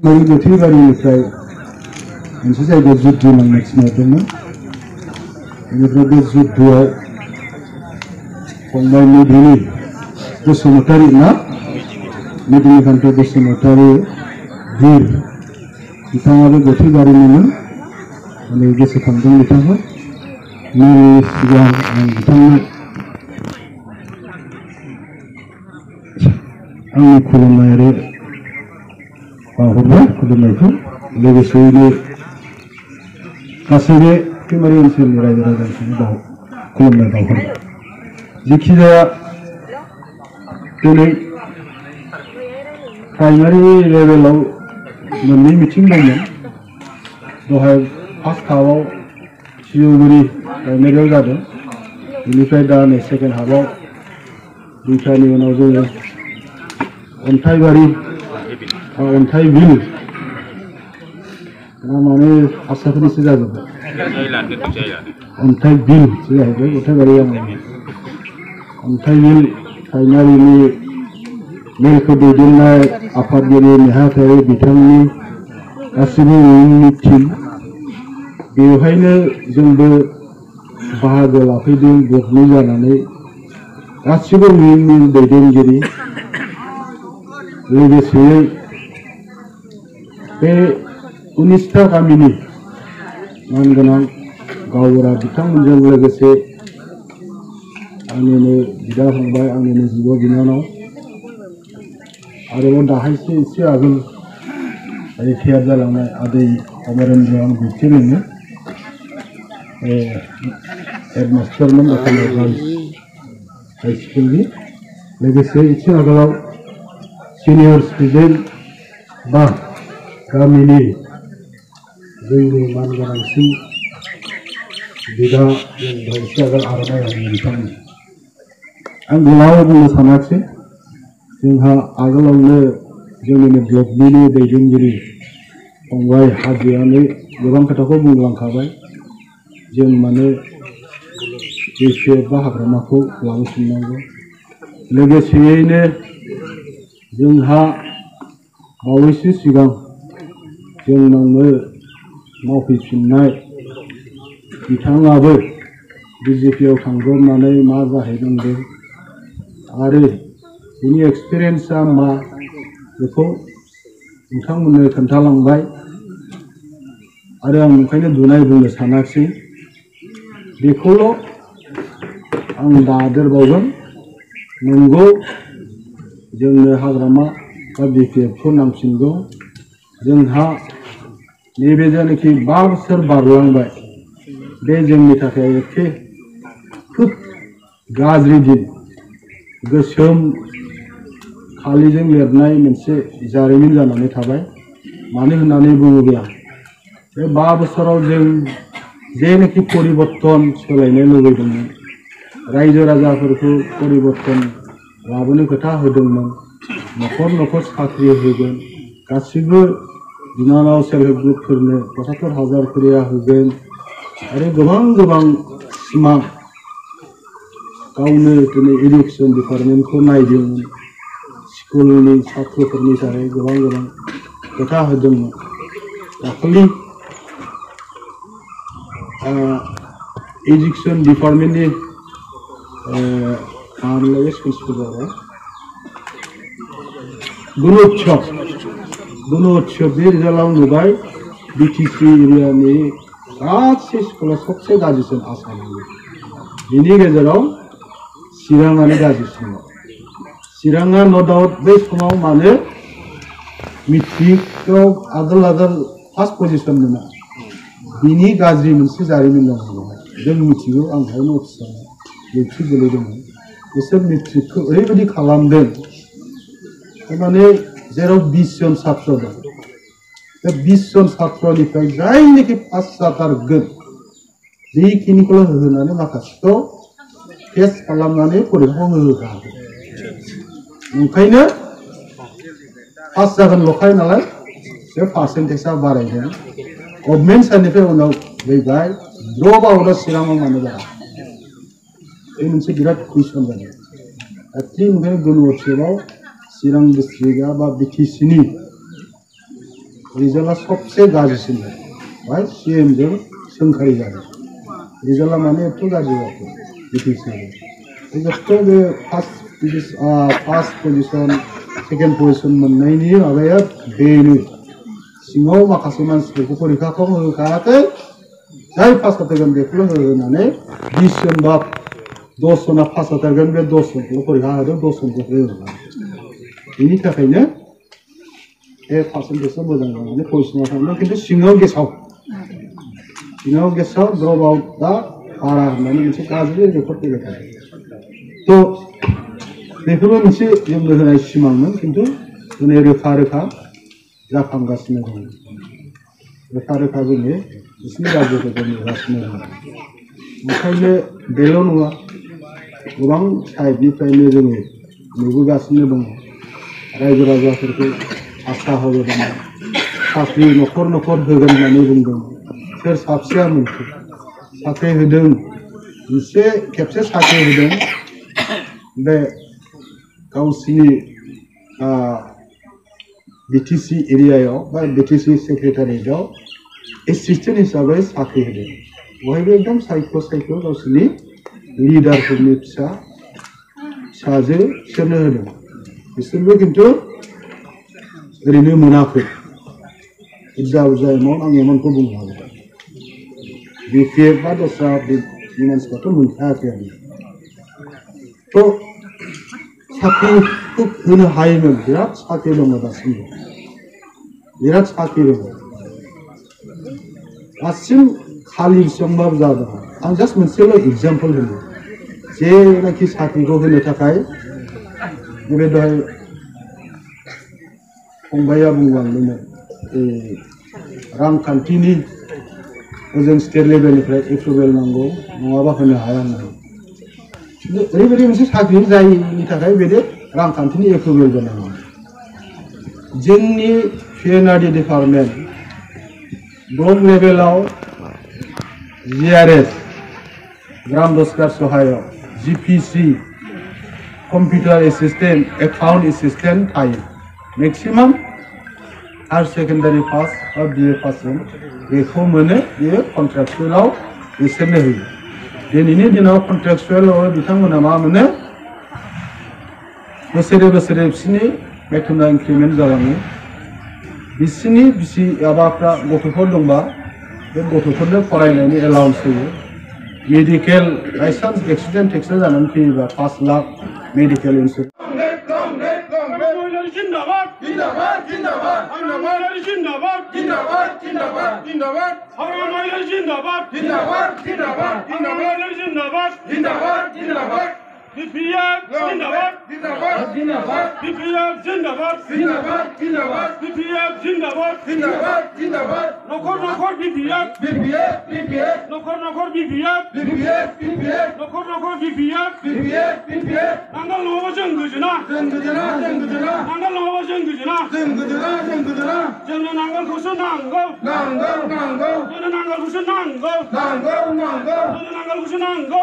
Mari gothi baरिनिफ्राय मोनसे जायगायाव जुद्ध नांगासिनो दंमोन बेनिफ्राय बे जुद्धआव फंबाय मेदिनि बसुमतारी ना मेदिनीकान्त बसुमतारी वीर बिथाङाबो गोथै बारिनिमोन माने गोसोखांदों बिथांखौ मेरि सिगां आं बिथांनो आंनि खुलुमनाय आरो बावहरबाय खुलुमनायखौ लोगोसेयैनो गासैबो खैमारि ओनसोलनि रायजो राजाफोरनो खुलुमनाय बावहरबाय जिखिजाया दिनै प्राइमारि लेभेलाव मोननै मिटिं दंमोन दहाय फार्स्ट हाफआव सिलिगुरि प्राइमारियाव जादों बेनिफ्राय दा नै सेकेन्ड हाफआव दुइटानि उनाव जोङो अन्थाइबारि अन्थाइ बिल माने हारसाफोरनिसो जाजोब्बाय अन्थाइ बिलसो जाहैबाय अन्थाइबारि अन्थाइ बिल प्राइमारिनि मेलखौ दैदेननाय आफादगिरि नेहाथारि बिथांनि गासिबो उइंनि टीम बेवहायनो जोंबो बाहागो लाफैदों ब्लकनि जानानै गासिबो उइंनि दैदेनगिरि लोगोसेयै बे 19टा गामिनि मानगोनां गावबुरा बिथांमोनजों लोगोसे आंनिनो बिदा फंबाय आंनिनो बिब' बिनानाव आरोबाव दाहायसो एसे आगोल रिटायार जालांनाय आदै अमरेन्द्र आं गुथि लोङो हेडमास्टारमोन दखानाव गार्ल्स हाई स्कुलनि लोगोसे एसे आगोलाव सिनियर स्टुडेन्ट बा गामिनि जोंनि मानगोनांसिन बिदा जों एसे आगोल आर'नाइ होयो बिथांमोन आं गोलाव बुंनो सानाखिसै जोंहा आगोलावनो जोंनिनो ब्लकनिनो दैदेनगिरि फंबाय हाजोआनो गोबां खोथाखौ बुंलांखाबाय जों माने बेसे बा हाग्रामाखौ लाबोफिननांगौ लोगोसेयैनो जोंहा बावैसो सिगां जोंनावनो मावफैफिननाय बिथाङाबो बिजेपिआव थांब्रबनानै मा जाहैनांगौ आरो बिनि एक्सपिरियेन्सआ मा बेखौ नोंथांमोननो खोन्थालांबाय आरो आं ओंखायनो दुनाय बुंनो सानाखिसै बेखौल' आं दादेरबावगोन नंगौ जोंनो हाग्रामा बा बिपिएफखौ नांफिनगौ जोंहा नैबे जायनाखि 5 बोसोर बारलांबाय बे जोंनि थाखाय एखे खोब गाज्रि दिन गोसोम खालिजों लिरनाय मोनसे जारिमिन जानानै थाबाय मानो होननानै बुङोब्ला बे 5 बोसोराव जों जेनाखि परिबर्तन सोलायनो लुबैदोंमोन रायजो राजाफोरखौ परिबर्तन लाबोनो खोथा होदोंमोन न'खर न'खर साख्रि होगोन गासिबो बिनानाव सेल्फ हेल्प ग्रुपफोरनो 75,000 करिया होगोन आरो गोबां सिमां गावनो दिनै एडुकेसन डिपार्टमेन्टखौ नायदोंमोन स्कुलनि छात्रफोरनि थाखाय गोबां खोथा होदोंमोन दाखालि एडुकेसन डिपार्टमेन्टनि मामोनलाय स्कुलफोर जाबाय गुणोत्सवनि रिजाल्टआव नुबाय बिटिसि एरियानि गासै स्कुला सबसे गाज्रिसिन आसामनि बिनि गेजेराव चिराङानो गाज्रिसिन चिराङा नो डाउट बै समाव मानो मेट्रिकआव आगोल फार्स्ट पजिशन मोना बिनि गाज्रि मोनसे जारिमिन दं जों मिथिगौ आं बेहायनो अफिसाव मेट्रिक गोलैदोंमोन बिसोर मेट्रिकखौ ओरैबायदि खालामदों माने जेराव 20 जन छात्र दं बे 20 जन छात्रनिफ्राय जायनाखि पास जाथारगोन बेखिनिखौल' होनानै माखासेखौ टेस्ट खालामनानै फरिखाखौ होहोखागोन ओंखायनो पास जागोनल'खाय नालाय बे पार्सेन्टेजआ बारायदों गभर्नमेन्ट साइडनिफ्राय उनाव फैबाय द्रप आउटआ चिराङाव मानो जाया बे मोनसे बिराद कुइसन जादों ओंखायनो गुणोत्सवआव चिरां डिस्ट्रिक्टआ बा बिटिसिनि रिजाल्टआ सबसे गाज्रिसिन बाय CMजों सोंखारि जादों रिजाल्टआ माने एथ' गाज्रि जादों बिटिसिआव बे फार्स्ट पजिशन सेकेन्ड पजिशन मोननायनि माबाया बेनो सिङाव माखासे मानसिफोरखौ परिखाखौ होखायाखै जाय पास जाथारगोन बेखौल' होनानै 20 जन बा 10 जना पास जाथारगोन बे 10 जनखौल' परिखा होदों 10 जनखौ होदों बेनि थाखायनो बे पार्सेन्टेजआ मोजां जानानै पजिशनाव थांदों खिन्थु सिङाव गेसाव ड्रप आउटआ बारा होननानै मोनसे गाज्रि रेकर्ड फैबाय थादों थ' बेफोरबो मोनसे जोंनो होनाय सिमांमोन खिन्थु दिनै रोखा जाफांगासिनो दं रोखा जोंनि बिसिनि रायजोफोरखौ नुगासिनो दं ओंखायनो बेल' नङा गोबां साइडनिफ्रायनो जोङो नुबोगासिनो दङ रायजो राजाफोरखौ आसा होबोदों साख्रि न'खर होगोन होननानै बुंदों सोर साबसेया मोनखो साख्रि होदों मोनसे खेबसे साख्रि होदों बे गावसिनि बिटिसि एरियायाव बा बिटिसि सेक्रेटारियेटआव एसिस्टेन्ट हिसाबै साख्रि होदों बहायबो एकदम सायख' गावसिनि लिडारफोरनि फिसाजो बिसोरनो होदों बिसोरबो खिन्थु ओरैनो मोनाखै बुरजा एमाउन्ट आं एमाउन्टखौ बुंनो हागोन BPF बा दस्रा मानसिफ्राथ' मोनखायाखै आरो थ' साख्रिखौ होनो हायोमोन बिराद साख्रि दङ दासिमबो बिराद साख्रि दङ दासिम खालि बेसेबांबाबो जादों आं जास्ट मोनसेल' एग्जाम्पल होनो जेनाखि साख्रिखौ होनो थाखाय बे दहाय फंबाया बुंलांदोंमोन रांखान्थिनि ओजों स्टेट लेभेलनिफ्राय एप्रुभेल नांगौ नङाबा होनो हाया होननानै ओरैबायदि मोनसे साख्रि जायनि थाखाय बेदि रांखान्थिनि एप्रुभेल जानांगौ जोंनि PNRD डिपार्टमेन्ट ब्लक लेभेलाव GRS ग्राम रोजगार सहायक GPC computer assistant account assistant थायो मेक्सिमाम हायर सेकेन्डारि पास बा BA पासजों बेखौ मोनो बेयो कन्ट्रेक्टुवेलाव बिसोरनो होयो दिनैनि दिनाव कन्ट्रेक्टुवेलाव बिथांमोना मा मोनो बोसोरे बिसोरनि बेथना इनक्रिमेन्ट जालाङो बिसोरनि माबाफ्रा गथ'फोर दंबा बे गथ'फोरनो फरायनायनि एलाउन्स होयो मेडिकेल बायसान्स एक्सिडेन्ट टेक्सिडेन्ट जानानै फैयोबा 5 लाख मेडिकेल इन्सुरेन्स BPF जिंदाबाद BPF जिंदाबाद BPF जिंदाबाद नखर BPF नखर BPF नखर BPF नांगोल नङाबा जों गोजोना नांगोल नङाबा जों गोजोना जोंनो नांगोलखौसो नांगौ जोंनो नांगोलखौसो नांगौ जोंनो नांगोलखौसो नांगौ